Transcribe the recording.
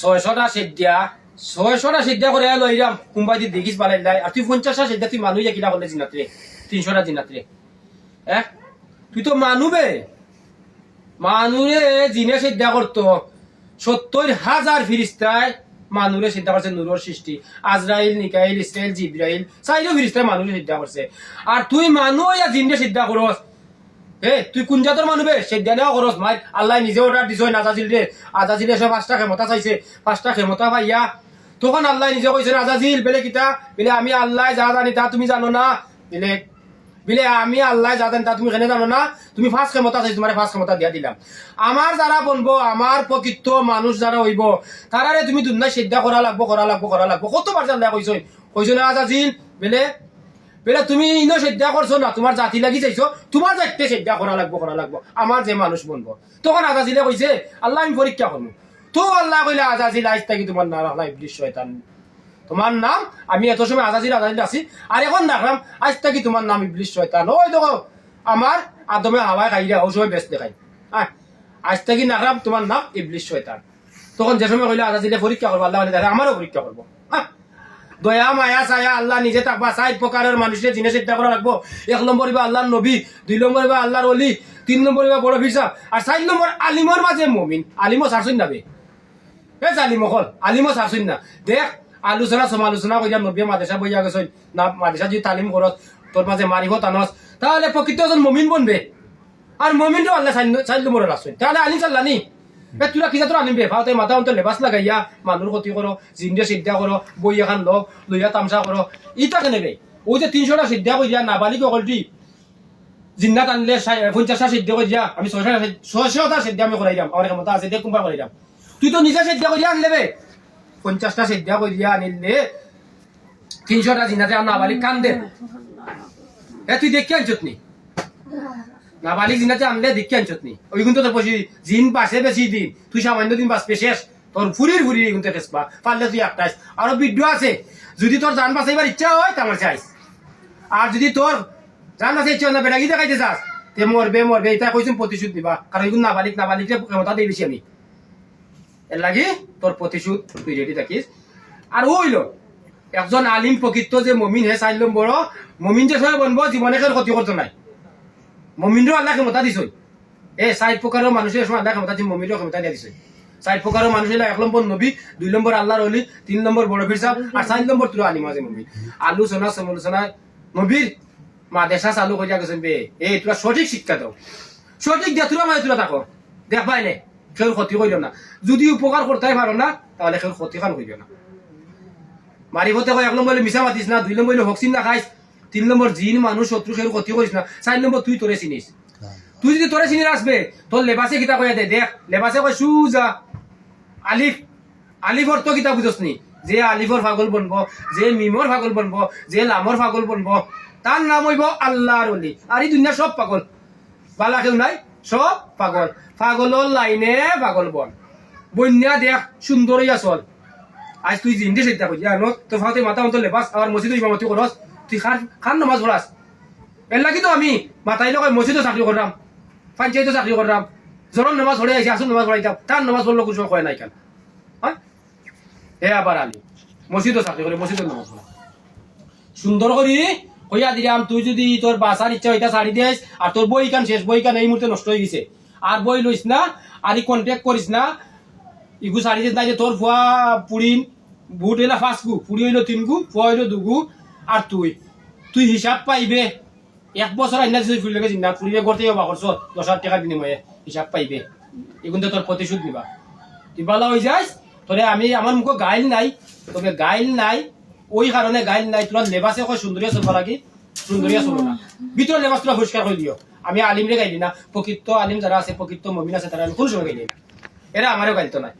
600টা সিদ্ধা 600টা সিদ্ধা করে লইরাম কোনবাই দি দেখিস বালাই লাই আর তুই 50টা সিদ্ধা তুই মানুষ কিলা করলে জিনাত্রে 300টা জিনাত্রে তুই তো মানুবে মানুরে জিনে সিদ্ধা করতো 70,000 ফিরিস্তায় মানুরে সিদ্ধা করছে নূরের সৃষ্টি আজরাইল নিকাইল ইসরাইল জিব্রাইল চাইলেও ফিরিস্তায় মানুষে সিদ্ধা করছে আর তুই মানুষ জিনে সিদ্ধা করস তুই কোন জাতের মানুবে সিদ্ধা নেওয়া করস মাই আল্লাহ নিজে অর্ডার দিছ আজাজিল রে আজাজিলে সব 5টা ক্ষমতা চাইছে 5টা ক্ষমতা পাইয়া তখন আল্লাহ নিজে কইছে আজাজিল বেলে কিতা বেলে আমি আল্লাহ যা জানি তা তুমি জানো না বেলে বিলে আমি আল্লাহ যা জানি তা তুমি কেন জানো না তুমি 5 ক্ষমতা চাইছো তোমার 5 ক্ষমতা দিয়া দিলাম আমার যারা বলবো আমার প্রকৃত মানুষ যারা হইব তারারে তুমি দুনিয়া সিদ্ধা করা লাগবো কতবার আল্লাহ কইছো না আজাজিল বেলে বেলে তুমি ইনো সিদ্ধা করছো না তোমার জাতি লাগি চাইছো তোমার জাতিতে সিদ্ধা করা লাগবো আমার যে মানুষ বলবো তখন আজাজিলে কইছে আল্লাহ আমি পরীক্ষা করবো তো আল্লাহ কইলে আজাজিল আজ থাকি তোমার নাম আল্লাহ ইবলিস শয়তান তোমার নাম আমি এত সময় আজাজিল আছি আর এখন দেখলাম আজ থাকি তোমার নাম ইবলিস শয়তান ওই দেখো আমার আদমে হাওয়ায় খাই ও সময় বেশ দেখাই আজ থাকি দেখলাম তোমার নাম ইবলিস শয়তান তখন যে সময় কইলে আজাজিলে পরীক্ষা করবো আল্লাহ দেখে আমারও পরীক্ষা করবো দয়া মায়া ছায়া আল্লাহ নিজে থাকবা 4 প্রকারের মানুষের জিনিস চিন্তা করা রাখবো 1 নম্বর হইবা আল্লাহর নবী 2 নম্বর হইবা আল্লাহর ওলি 3 নম্বর হইবা বড় ফিসা আর 4 নম্বর আলিমর মাঝে মুমিন আলিমও ছাড়ছুন না বে জালিম হল আলিমও ছাড়ছুন না দেখ আলোচনা সমালোচনা কইয়া নবী মাদ্রাসা বইয়া গেছই না মাদ্রাসা যদি তালিম করস তোর মাঝে মারিব টানস তাহলে প্রকৃত একজন মুমিন বনবে আর মুমিনও আল্লাহ 4 নম্বরে রাখছুন তাহলে আলিম চাল্লানি তুরা কিনা তোর আনিবে ভাওতে মাথা অন্তর লেবাস লাগাইয়া মানুষ ক্ষতি করো জিন্দে সিদ্ধা করো বই এখন লইয়া তামসা করো ইটা কেনেবে ওই যে 300টা সিদ্ধা কই দিয়া নাবালিক অকলটি জিন্নাত আনলে 50টা সিদ্ধা কই দিয়া আমি 600টা সিদ্ধা আমি করাই দাম আমার ক্ষমতা আছে দেখ কোনবা করাই দাম তুই তো নিজে সিদ্ধা কই দিয়া আনলেবে 50টা সিদ্ধা কই দিয়া আনিলে 300টা জিন্নাতে আর নাবালিক কান্দে তুই দেখি আনছত নি নাবালিক জিনাতে আনলে দেখি আনছত নি ওই কিন্তু তোর পয়সা জিন পাশে বেশি দিন তুই সামান্য দিন বাঁচবে শেষ তোর ফুরির কিন্তু ফেসবা পারলে তুই একটাইস আরো ভিডিও আছে যদি তোর জান বাঁচাইবার ইচ্ছা হয় তামার চাইস আর যদি তোর জান বাঁচাই ইচ্ছা হয় না বেড়াগি দেখাইতে চাস তে মরবে এটা কইছুন প্রতিশোধ দিবা কারণ এগুলো নাবালিককে ক্ষমতা দিয়ে বেশি আমি এর লাগি তোর প্রতিশোধ তুই রেডি থাকিস আর হইল একজন আলিম প্রকৃত যে মমিন হে চাইলাম বড় মমিন যে সবাই বনবো জীবনে ক্ষতি করতো নাই মমিনরও আল্লাহ ক্ষমতা দিছ 4 প্রকারের মানুষের সময় আল্লাহ ক্ষমতা দিয়ে মমিনরও ক্ষমতা দিয়ে দিছে 4 প্রকারের মানুষ হইলে 1 নম্বর নবী 2 নম্বর আল্লাহর ওলি 3 নম্বর বড় পীর সাহেব আর 4 নম্বর তুই আলিম আছে মুমিন আলোচনা সমালোচনা নবীর মাদ্রাসা চালু কইয়া গেছেন বে তোরা সঠিক শিক্ষা দাও সঠিক দিয়া তোরা থাকো দেখ পাইলে কেউ ক্ষতি করিও না যদি উপকার করতে পারো না তাহলে কেউ ক্ষতি খান করিও না মারিফতে 1 নম্বর মিশা মাতিস না 2 নম্বর হকসিন না খাইস 3 নম্বর জিন মানুষ শত্রু কেউ ক্ষতি করিস না 4 নম্বর তুই তোরে চিনিস তুই যদি তোরে চিনি আসবে তোর লেবাসে কিতা কইয়া দে দেখ লেবাসে কয় সুজা আলিফর তো কিতা বুঝস নি যে আলিফর পাগল বনবো যে মিমর পাগল বনবো যে লামর পাগল বনবো তার নাম হইব আল্লাহর ওলি আর এই দুনিয়া সব পাগল বালা কেউ নাই সব পাগলের লাইনে পাগল বন বন্যা দেখ সুন্দর ইয়া চল আজ তুই জিন্দে চিন্তা করি জানো তো ফাতে মাথা অন্তর লেবাস আর মসজিদ ইমামতি করস তুই খান নামাজ পড়াস এর লাগি তো আমি মাথায় লগাই মসজিদও চাকরি করলাম পঞ্চায়েতও চাকরি করলাম জরন নামাজ পড়ে আইসি আসুন নামাজ পড়াইতাম তার নামাজ পড়লো কিছু কয় নাই কেন আবার আলি মসজিদও চাকরি করে মসজিদও নামাজ পড়া সুন্দর করি কইয়া দিলাম তুই যদি তোর বাসার ইচ্ছা হইতা ছাড়ি দিস আর তোর বই কান শেষ বই কান এই মুহূর্তে নষ্ট হয়ে গেছে আর বই লইস না আর কন্ট্যাক্ট করিস না ইগু ছাড়ি দিস না যে তোর ফুয়া পুরিন বুট হইলা 5 গু পুরি হইলো 3 গু ফুয়া হইলো 2 গু আর তুই হিসাব পাইবে 1 বছর আইনা যদি ফুল লাগে জিন্না ফুলিয়ে করতে হবা করছ 10,000 টাকা বিনিময়ে হিসাব পাইবে এগুন তোর প্রতিশোধ নিবা তুই বালা হই যাস তোরে আমি আমার মুখ গাইল নাই তবে গাইল নাই ওই কারণে গাইল নাই তোর লেবাসে কয় সুন্দরিয়া চলবা লাগি সুন্দরিয়া চলো না ভিতর লেবাস তোরা পরিষ্কার করে দিও আমি আলিমরে গাইলি না প্রকৃত আলিম যারা আছে প্রকৃত মুমিন আছে তারা কোন সময় গাইলি না এরা আমারও গাইতো না